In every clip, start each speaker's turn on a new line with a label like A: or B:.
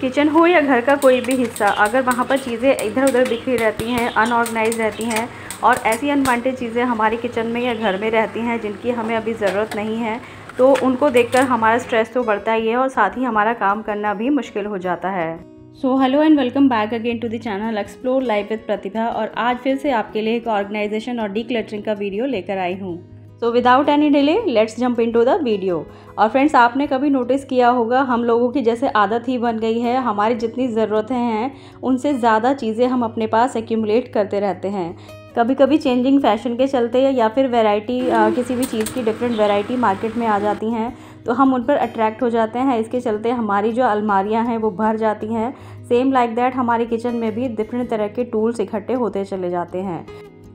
A: Kitchen हो या घर का कोई भी हिस्सा, अगर वहाँ पर चीज़ें इधर उधर बिखरी रहती हैं, अनऑर्गेनाइज रहती हैं और ऐसी अनवांटेड चीज़ें हमारी किचन में या घर में रहती हैं जिनकी हमें अभी ज़रूरत नहीं है, तो उनको देखकर हमारा स्ट्रेस तो बढ़ता ही है और साथ ही हमारा काम करना भी मुश्किल हो जाता है। So hello and welcome back again to the channel explore life with Pratibha. और आज फिर से आपके लिए एक ऑर्गेनाइजेशन और डीक्लटरिंग का वीडियो लेकर आई हूँ। So without any delay let's jump into the video. और फ्रेंड्स, आपने कभी नोटिस किया होगा, हम लोगों की जैसे आदत ही बन गई है, हमारी जितनी ज़रूरतें हैं उनसे ज़्यादा चीज़ें हम अपने पास एक्यूमुलेट करते रहते हैं। कभी कभी चेंजिंग फैशन के चलते या फिर वैरायटी, किसी भी चीज़ की डिफरेंट वैरायटी मार्केट में आ जाती हैं तो हम उन पर अट्रैक्ट हो जाते हैं। इसके चलते हमारी जो अलमारियां हैं वो भर जाती हैं। सेम लाइक दैट हमारी किचन में भी डिफरेंट तरह के टूल्स इकट्ठे होते चले जाते हैं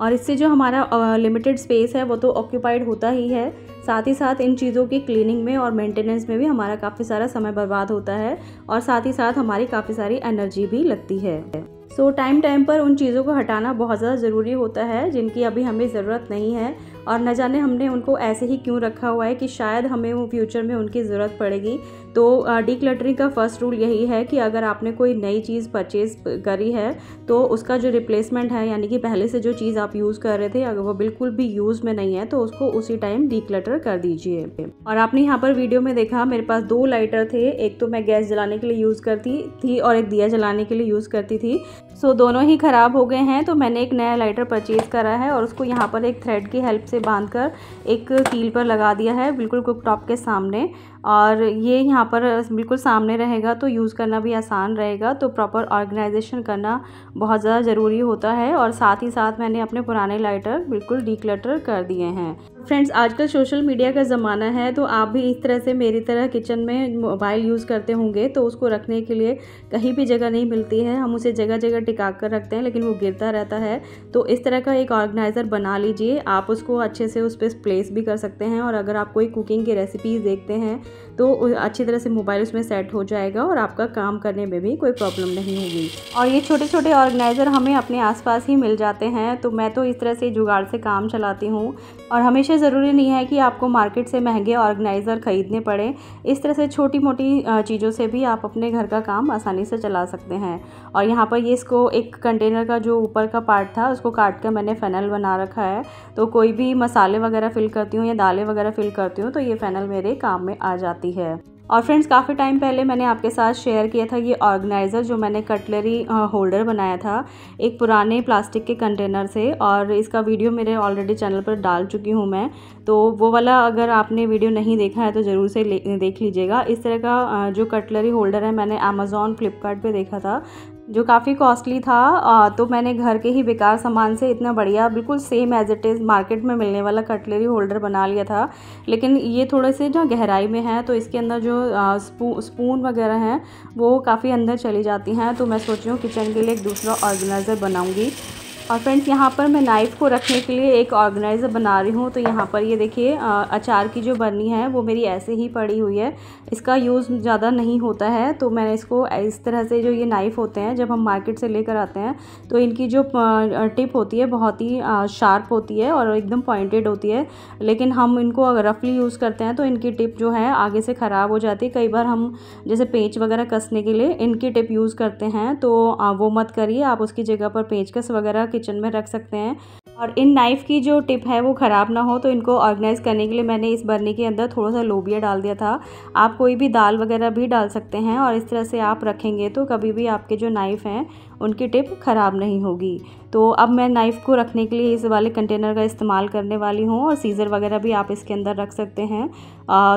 A: और इससे जो हमारा लिमिटेड स्पेस है वो तो ऑक्यूपाइड होता ही है, साथ ही साथ इन चीज़ों की क्लीनिंग में और मेंटेनेंस में भी हमारा काफ़ी सारा समय बर्बाद होता है और साथ ही साथ हमारी काफ़ी सारी एनर्जी भी लगती है। सो टाइम पर उन चीज़ों को हटाना बहुत ज़्यादा ज़रूरी होता है जिनकी अभी हमें ज़रूरत नहीं है और न जाने हमने उनको ऐसे ही क्यों रखा हुआ है कि शायद हमें वो फ्यूचर में उनकी ज़रूरत पड़ेगी। तो डीक्लटरिंग का फर्स्ट रूल यही है कि अगर आपने कोई नई चीज़ परचेज़ करी है तो उसका जो रिप्लेसमेंट है, यानी कि पहले से जो चीज़ आप यूज़ कर रहे थे, अगर वो बिल्कुल भी यूज़ में नहीं है तो उसको उसी टाइम डीक्लटर कर दीजिए। और आपने यहाँ पर वीडियो में देखा मेरे पास 2 लाइटर थे, एक तो मैं गैस जलाने के लिए यूज़ करती थी और एक दिया जलाने के लिए यूज़ करती थी। सो दोनों ही ख़राब हो गए हैं तो मैंने एक नया लाइटर परचेज़ करा है और उसको यहाँ पर एक थ्रेड की हेल्प से बांधकर एक कील पर लगा दिया है, बिल्कुल कुकटॉप के सामने। और ये यहाँ पर बिल्कुल सामने रहेगा तो यूज़ करना भी आसान रहेगा। तो प्रॉपर ऑर्गेनाइजेशन करना बहुत ज़्यादा ज़रूरी होता है और साथ ही साथ मैंने अपने पुराने लाइटर बिल्कुल डीक्लटर कर दिए हैं। फ्रेंड्स, आजकल सोशल मीडिया का ज़माना है तो आप भी इस तरह से मेरी तरह किचन में मोबाइल यूज़ करते होंगे तो उसको रखने के लिए कहीं भी जगह नहीं मिलती है। हम उसे जगह जगह टिका कर रखते हैं लेकिन वो गिरता रहता है। तो इस तरह का एक ऑर्गेनाइज़र बना लीजिए, आप उसको अच्छे से उस पर प्लेस भी कर सकते हैं और अगर आप कोई कुकिंग की रेसिपीज़ देखते हैं तो अच्छी तरह से मोबाइल उसमें सेट हो जाएगा और आपका काम करने में भी कोई प्रॉब्लम नहीं होगी। और ये छोटे छोटे ऑर्गेनाइज़र हमें अपने आसपास ही मिल जाते हैं तो मैं तो इस तरह से जुगाड़ से काम चलाती हूँ। और हमेशा ज़रूरी नहीं है कि आपको मार्केट से महंगे ऑर्गेनाइज़र ख़रीदने पड़े, इस तरह से छोटी मोटी चीज़ों से भी आप अपने घर का काम आसानी से चला सकते हैं। और यहाँ पर ये इसको एक कंटेनर का जो ऊपर का पार्ट था उसको काट कर मैंने फ़ेनल बना रखा है। तो कोई भी मसाले वगैरह फ़िल करती हूँ या दालें वगैरह फ़िल करती हूँ तो ये फ़ेनल मेरे काम में आ जाती है। और फ्रेंड्स, काफ़ी टाइम पहले मैंने आपके साथ शेयर किया था ये ऑर्गेनाइज़र जो मैंने कटलरी होल्डर बनाया था एक पुराने प्लास्टिक के कंटेनर से, और इसका वीडियो मेरे ऑलरेडी चैनल पर डाल चुकी हूँ मैं। तो वो वाला अगर आपने वीडियो नहीं देखा है तो ज़रूर से देख लीजिएगा। इस तरह का जो कटलरी होल्डर है मैंने अमेज़ॉन फ्लिपकार्ट पे देखा था जो काफ़ी कॉस्टली था। तो मैंने घर के ही बेकार सामान से इतना बढ़िया बिल्कुल same as it is market में मिलने वाला कटलरी होल्डर बना लिया था। लेकिन ये थोड़े से जो गहराई में है तो इसके अंदर जो स्पून वगैरह हैं वो काफ़ी अंदर चली जाती हैं। तो मैं सोच रही हूँ किचन के लिए एक दूसरा ऑर्गेनाइज़र बनाऊँगी। और फ्रेंड्स, यहाँ पर मैं नाइफ़ को रखने के लिए एक ऑर्गेनाइज़र बना रही हूँ। तो यहाँ पर ये देखिए अचार की जो बरनी है वो मेरी ऐसे ही पड़ी हुई है, इसका यूज़ ज़्यादा नहीं होता है। तो मैंने इसको इस तरह से, जो ये नाइफ़ होते हैं जब हम मार्केट से लेकर आते हैं तो इनकी जो टिप होती है बहुत ही शार्प होती है और एकदम पॉइंटेड होती है, लेकिन हम इनको अगर रफली यूज़ करते हैं तो इनकी टिप जो है आगे से ख़राब हो जाती है। कई बार हम जैसे पेंच वगैरह कसने के लिए इनकी टिप यूज़ करते हैं तो वो मत करिए, आप उसकी जगह पर पेंचकस वगैरह किचन में रख सकते हैं। और इन नाइफ़ की जो टिप है वो ख़राब ना हो तो इनको ऑर्गेनाइज़ करने के लिए मैंने इस बरनी के अंदर थोड़ा सा लोबिया डाल दिया था। आप कोई भी दाल वगैरह भी डाल सकते हैं और इस तरह से आप रखेंगे तो कभी भी आपके जो नाइफ़ हैं उनकी टिप ख़राब नहीं होगी। तो अब मैं नाइफ़ को रखने के लिए इस वाले कंटेनर का इस्तेमाल करने वाली हूँ और सीज़र वगैरह भी आप इसके अंदर रख सकते हैं।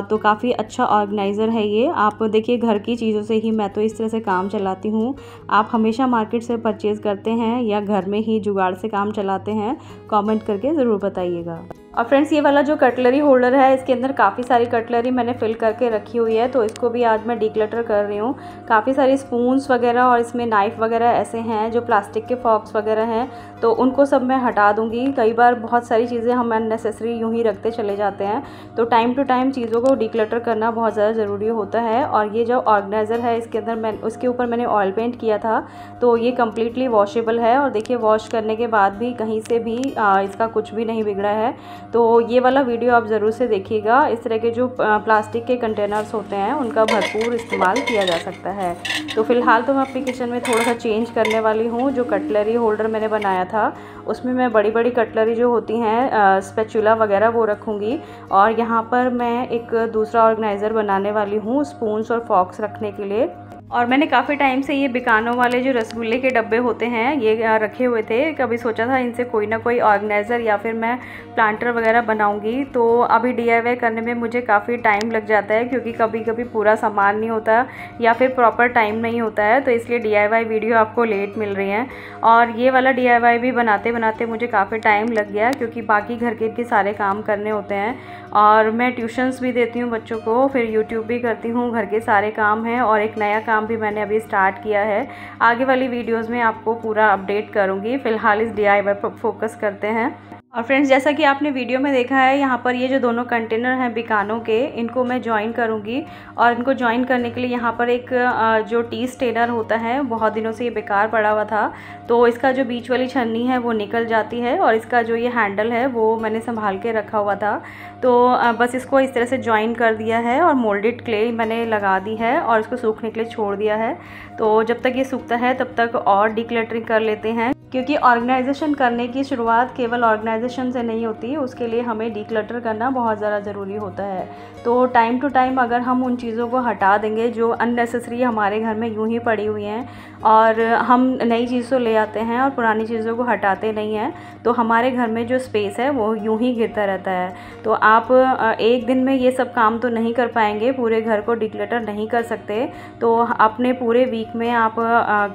A: तो काफ़ी अच्छा ऑर्गेनाइज़र है ये। आप देखिए घर की चीज़ों से ही मैं तो इस तरह से काम चलाती हूँ। आप हमेशा मार्केट से परचेज़ करते हैं या घर में ही जुगाड़ से काम चलाते हैं? कमेंट करके ज़रूर बताइएगा। और फ्रेंड्स, ये वाला जो कटलरी होल्डर है इसके अंदर काफ़ी सारी कटलरी मैंने फिल करके रखी हुई है तो इसको भी आज मैं डीक्लटर कर रही हूँ। काफ़ी सारी स्पून्स वगैरह और इसमें नाइफ़ वगैरह ऐसे हैं जो प्लास्टिक के फॉक्स वगैरह हैं तो उनको सब मैं हटा दूँगी। कई बार बहुत सारी चीज़ें हम अननेसेसरी यूँ ही रखते चले जाते हैं तो टाइम टू टाइम चीज़ों को डीक्लटर करना बहुत ज़्यादा ज़रूरी होता है। और ये जो ऑर्गेनाइज़र है इसके अंदर उसके ऊपर मैंने ऑयल पेंट किया था तो ये कम्प्लीटली वॉशेबल है और देखिए वॉश करने के बाद भी कहीं से भी इसका कुछ भी नहीं बिगड़ा है। तो ये वाला वीडियो आप ज़रूर से देखिएगा। इस तरह के जो प्लास्टिक के कंटेनर्स होते हैं उनका भरपूर इस्तेमाल किया जा सकता है। तो फ़िलहाल तो मैं अपने किचन में थोड़ा सा चेंज करने वाली हूँ। जो कटलरी होल्डर मैंने बनाया था उसमें मैं बड़ी बड़ी कटलरी जो होती हैं स्पैचुला वगैरह वो रखूँगी, और यहाँ पर मैं एक दूसरा ऑर्गेनाइज़र बनाने वाली हूँ स्पून्स और फॉक्स रखने के लिए। और मैंने काफ़ी टाइम से ये बिकानो वाले जो रसगुल्ले के डब्बे होते हैं ये रखे हुए थे। कभी सोचा था इनसे कोई ना कोई ऑर्गेनाइज़र या फिर मैं प्लांटर वगैरह बनाऊंगी। तो अभी DIY करने में मुझे काफ़ी टाइम लग जाता है, क्योंकि कभी कभी पूरा सामान नहीं होता या फिर प्रॉपर टाइम नहीं होता है, तो इसलिए DIY वीडियो आपको लेट मिल रही हैं। और ये वाला DIY भी बनाते बनाते मुझे काफ़ी टाइम लग गया, क्योंकि बाकी घर के भी सारे काम करने होते हैं, और मैं ट्यूशन्स भी देती हूँ बच्चों को, फिर यूट्यूब भी करती हूँ, घर के सारे काम हैं, और एक नया काम भी मैंने अभी स्टार्ट किया है। आगे वाली वीडियोस में आपको पूरा अपडेट करूँगी। फ़िलहाल इस DIY पर फोकस करते हैं। और फ्रेंड्स, जैसा कि आपने वीडियो में देखा है, यहाँ पर ये जो दोनों कंटेनर हैं बिकानो के, इनको मैं ज्वाइन करूँगी। और इनको ज्वाइन करने के लिए यहाँ पर एक जो टी स्टेनर होता है, बहुत दिनों से ये बेकार पड़ा हुआ था, तो इसका जो बीच वाली छन्नी है वो निकल जाती है, और इसका जो ये हैंडल है वो मैंने संभाल के रखा हुआ था। तो बस इसको इस तरह से ज्वाइन कर दिया है, और मोल्डेड क्ले मैंने लगा दी है, और इसको सूखने के लिए छोड़ दिया है। तो जब तक ये सूखता है तब तक और डिक्लटरिंग कर लेते हैं, क्योंकि ऑर्गेनाइजेशन करने की शुरुआत केवल ऑर्गेनाइजेशन से नहीं होती, उसके लिए हमें डिक्लटर करना बहुत ज़्यादा ज़रूरी होता है। तो टाइम टू टाइम अगर हम उन चीज़ों को हटा देंगे जो अननेसेसरी हमारे घर में यूं ही पड़ी हुई हैं, और हम नई चीज़ों ले आते हैं और पुरानी चीज़ों को हटाते नहीं हैं, तो हमारे घर में जो स्पेस है वो यूं ही गिरता रहता है। तो आप एक दिन में ये सब काम तो नहीं कर पाएंगे, पूरे घर को डिक्लटर नहीं कर सकते। तो अपने पूरे वीक में आप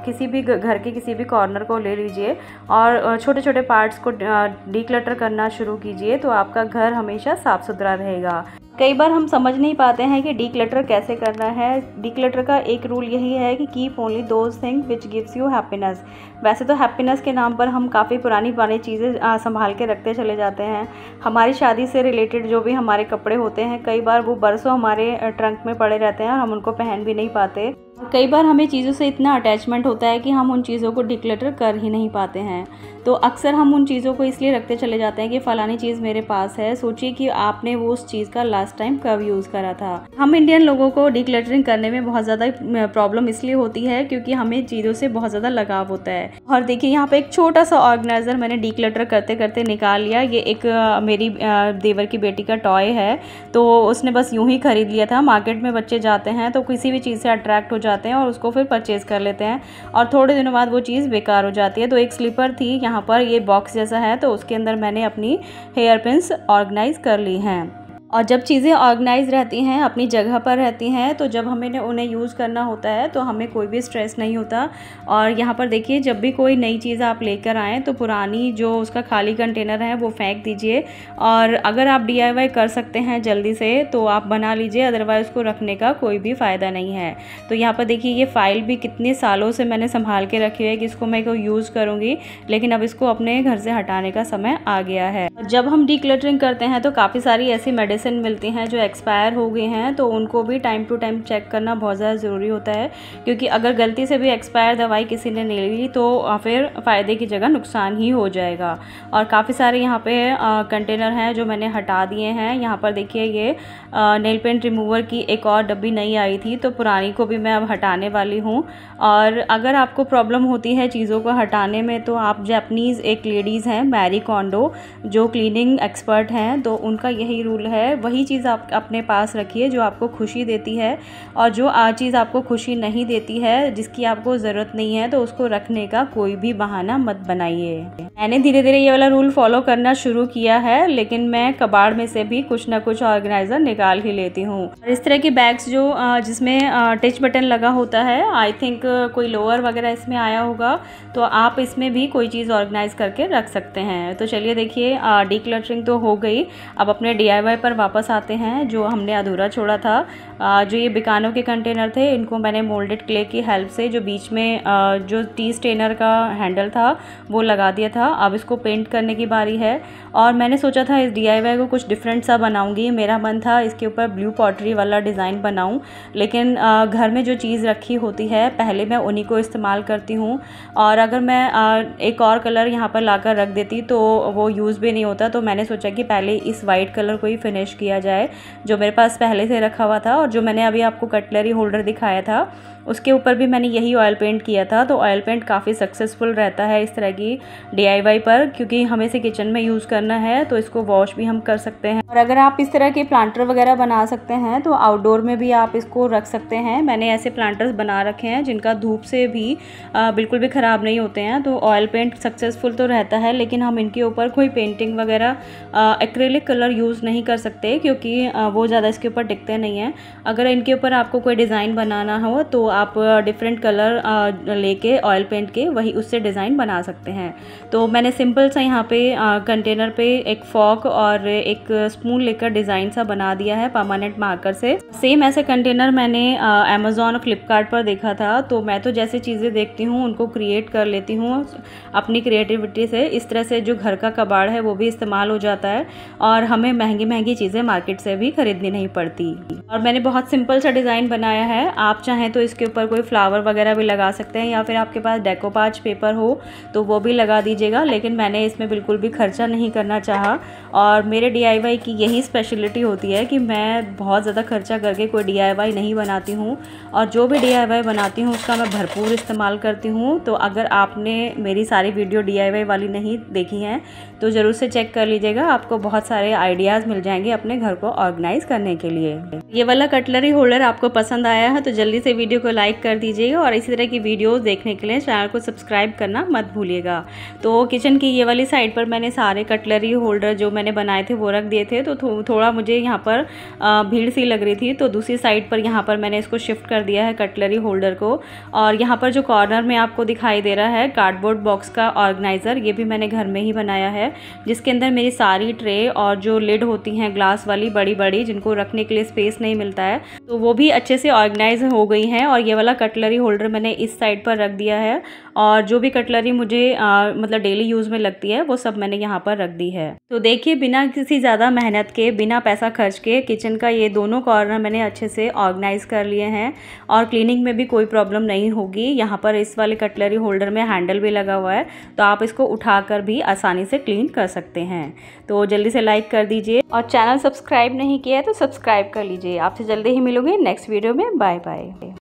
A: किसी भी घर के किसी भी कॉर्नर को ले लीजिए और छोटे छोटे पार्ट्स को डिक्लटर करना शुरू कीजिए, तो आपका घर हमेशा साफ़ सुथरा रहेगा। कई बार हम समझ नहीं पाते हैं कि डिक्लटर कैसे करना है। डिक्लटर का एक रूल यही है कि keep only those things which gives you happiness. वैसे तो हैप्पीनेस के नाम पर हम काफ़ी पुरानी चीज़ें संभाल के रखते चले जाते हैं। हमारी शादी से रिलेटेड जो भी हमारे कपड़े होते हैं, कई बार वो बरसों हमारे ट्रंक में पड़े रहते हैं और हम उनको पहन भी नहीं पाते। कई बार हमें चीज़ों से इतना अटैचमेंट होता है कि हम उन चीज़ों को डिक्लटर कर ही नहीं पाते हैं। तो अक्सर हम उन चीज़ों को इसलिए रखते चले जाते हैं कि फ़लानी चीज़ मेरे पास है। सोचिए कि आपने वो उस चीज़ का लास्ट टाइम कब यूज़ करा था। हम इंडियन लोगों को डिक्लटरिंग करने में बहुत ज़्यादा प्रॉब्लम इसलिए होती है क्योंकि हमें चीज़ों से बहुत ज़्यादा लगाव होता है। और देखिए यहाँ पे एक छोटा सा ऑर्गेनाइज़र मैंने डिक्लटर करते करते निकाल लिया। ये एक मेरी देवर की बेटी का टॉय है, तो उसने बस यूँ ही ख़रीद लिया था। मार्केट में बच्चे जाते हैं तो किसी भी चीज़ से अट्रैक्ट हो जाते हैं और उसको फिर परचेज़ कर लेते हैं, और थोड़े दिनों बाद वो चीज़ बेकार हो जाती है। तो एक स्लीपर थी, यहाँ पर ये बॉक्स जैसा है, तो उसके अंदर मैंने अपनी हेयर पिन्स ऑर्गेनाइज कर ली हैं। और जब चीज़ें ऑर्गेनाइज रहती हैं, अपनी जगह पर रहती हैं, तो जब हमें उन्हें यूज़ करना होता है तो हमें कोई भी स्ट्रेस नहीं होता। और यहाँ पर देखिए, जब भी कोई नई चीज़ आप लेकर आएँ तो पुरानी जो उसका खाली कंटेनर है वो फेंक दीजिए। और अगर आप DIY कर सकते हैं जल्दी से तो आप बना लीजिए, अदरवाइज़ उसको रखने का कोई भी फ़ायदा नहीं है। तो यहाँ पर देखिए, ये फ़ाइल भी कितने सालों से मैंने संभाल के रखी है कि इसको मैं यूज़ करूँगी, लेकिन अब इसको अपने घर से हटाने का समय आ गया है। जब हम डिक्लटरिंग करते हैं तो काफ़ी सारी ऐसी मेडिसिन मिलती हैं जो एक्सपायर हो गए हैं, तो उनको भी टाइम टू टाइम चेक करना बहुत ज़्यादा ज़रूरी होता है, क्योंकि अगर गलती से भी एक्सपायर दवाई किसी ने ले ली तो फिर फ़ायदे की जगह नुकसान ही हो जाएगा। और काफ़ी सारे यहाँ पे कंटेनर हैं जो मैंने हटा दिए हैं। यहाँ पर देखिए, ये नेल पेंट रिमूवर की एक और डब्बी नई आई थी, तो पुरानी को भी मैं अब हटाने वाली हूँ। और अगर आपको प्रॉब्लम होती है चीज़ों को हटाने में, तो आप जापानीज़ एक लेडीज़ हैं मैरी कोंडो, जो क्लीनिंग एक्सपर्ट हैं, तो उनका यही रूल है, वही चीज़ आप अपने पास रखिए जो आपको खुशी देती है, और जो चीज़ आपको खुशी नहीं देती है, जिसकी आपको ज़रूरत नहीं है, तो उसको रखने का कोई भी बहाना मत बनाइए। मैंने धीरे धीरे ये वाला रूल फॉलो करना शुरू किया है, लेकिन मैं कबाड़ में से भी कुछ ना कुछ ऑर्गेनाइज़र निकाल ही लेती हूँ। इस तरह के बैग्स जो जिसमें टच बटन लगा होता है, आई थिंक कोई लोअर वगैरह इसमें आया होगा, तो आप इसमें भी कोई चीज़ ऑर्गेनाइज करके रख सकते हैं। तो चलिए देखिए, डिक्लटरिंग तो हो गई, अब अपने DIY पर वापस आते हैं जो हमने अधूरा छोड़ा था। जो ये बिकानो के कंटेनर थे, इनको मैंने मोल्डेड क्ले की हेल्प से जो बीच में जो टी स्टेनर का हैंडल था वो लगा दिया था। अब इसको पेंट करने की बारी है और मैंने सोचा था इस DIY को कुछ डिफरेंट सा बनाऊंगी। मेरा मन था इसके ऊपर ब्लू पॉटरी वाला डिज़ाइन बनाऊं, लेकिन घर में जो चीज़ रखी होती है पहले मैं उन्हीं को इस्तेमाल करती हूँ, और अगर मैं एक और कलर यहाँ पर लाकर रख देती तो वो यूज़ भी नहीं होता। तो मैंने सोचा कि पहले इस वाइट कलर को ही फिनिश किया जाए जो मेरे पास पहले से रखा हुआ था। और जो मैंने अभी आपको कटलरी होल्डर दिखाया था उसके ऊपर भी मैंने यही ऑयल पेंट किया था। तो ऑयल पेंट काफ़ी सक्सेसफुल रहता है इस तरह की DIY पर, क्योंकि हमें इसे किचन में यूज़ करना है तो इसको वॉश भी हम कर सकते हैं। और अगर आप इस तरह के प्लांटर वगैरह बना सकते हैं तो आउटडोर में भी आप इसको रख सकते हैं। मैंने ऐसे प्लांटर्स बना रखे हैं जिनका धूप से भी बिल्कुल भी ख़राब नहीं होते हैं। तो ऑयल पेंट सक्सेसफुल तो रहता है, लेकिन हम इनके ऊपर कोई पेंटिंग वगैरह एक्रेलिक कलर यूज़ नहीं कर सकते क्योंकि वो ज़्यादा इसके ऊपर टिकते नहीं हैं। अगर इनके ऊपर आपको कोई डिज़ाइन बनाना हो तो आप डिफरेंट कलर लेके ऑयल पेंट के वही उससे डिज़ाइन बना सकते हैं। तो मैंने सिंपल सा यहाँ पे कंटेनर पे एक फॉक और एक स्पून लेकर डिज़ाइन सा बना दिया है परमानेंट मार्कर से। सेम ऐसे कंटेनर मैंने अमेज़ॉन और फ्लिपकार्ट पर देखा था। तो मैं तो जैसे चीज़ें देखती हूँ उनको क्रिएट कर लेती हूँ अपनी क्रिएटिविटी से। इस तरह से जो घर का कबाड़ है वो भी इस्तेमाल हो जाता है और हमें महंगी महंगी चीज़ें मार्केट से भी खरीदनी नहीं पड़ती। और मैंने बहुत सिंपल सा डिज़ाइन बनाया है। आप चाहें तो इसके ऊपर कोई फ्लावर वगैरह भी लगा सकते हैं, या फिर आपके पास डेकोपाज पेपर हो तो वो भी लगा दीजिएगा, लेकिन मैंने इसमें बिल्कुल भी खर्चा नहीं करना चाहा। और मेरे DIY की यही स्पेशलिटी होती है कि मैं बहुत ज़्यादा खर्चा करके कोई DIY नहीं बनाती हूँ, और जो भी DIY बनाती हूँ उसका मैं भरपूर इस्तेमाल करती हूँ। तो अगर आपने मेरी सारी वीडियो DIY वाली नहीं देखी हैं तो ज़रूर से चेक कर लीजिएगा, आपको बहुत सारे आइडियाज़ मिल जाएंगे अपने घर को ऑर्गेनाइज़ करने के लिए। ये वाला कटलरी होल्डर आपको पसंद आया है तो जल्दी से वीडियो को लाइक कर दीजिएगा, और इसी तरह की वीडियोस देखने के लिए चैनल को सब्सक्राइब करना मत भूलिएगा। तो किचन की ये वाली साइड पर मैंने सारे कटलरी होल्डर जो मैंने बनाए थे वो रख दिए थे। तो थोड़ा मुझे यहाँ पर भीड़ सी लग रही थी, तो दूसरी साइड पर यहाँ पर मैंने इसको शिफ्ट कर दिया है कटलरी होल्डर को। और यहाँ पर जो कॉर्नर में आपको दिखाई दे रहा है कार्डबोर्ड बॉक्स का ऑर्गेनाइज़र, ये भी मैंने घर में ही बनाया है, जिसके अंदर मेरी सारी ट्रे और जो लिड होती हैं ग्लास वाली बड़ी बड़ी जिनको रखने के लिए स्पेस नहीं मिलता है, तो वो भी अच्छे से ऑर्गेनाइज हो गई हैं। और ये वाला कटलरी होल्डर मैंने इस साइड पर रख दिया है, और जो भी कटलरी मुझे मतलब डेली यूज़ में लगती है वो सब मैंने यहाँ पर रख दी है। तो देखिए बिना किसी ज़्यादा मेहनत के, बिना पैसा खर्च के किचन का ये दोनों कॉर्नर मैंने अच्छे से ऑर्गेनाइज कर लिए हैं, और क्लीनिंग में भी कोई प्रॉब्लम नहीं होगी। यहाँ पर इस वाले कटलरी होल्डर में हैंडल भी लगा हुआ है, तो आप इसको उठाकर भी आसानी से क्लीन कर सकते हैं। तो जल्दी से लाइक कर दीजिए, और चैनल सब्सक्राइब नहीं किया है तो सब्सक्राइब कर लीजिए। आपसे जल्दी ही मिलूंगी नेक्स्ट वीडियो में। Bye bye.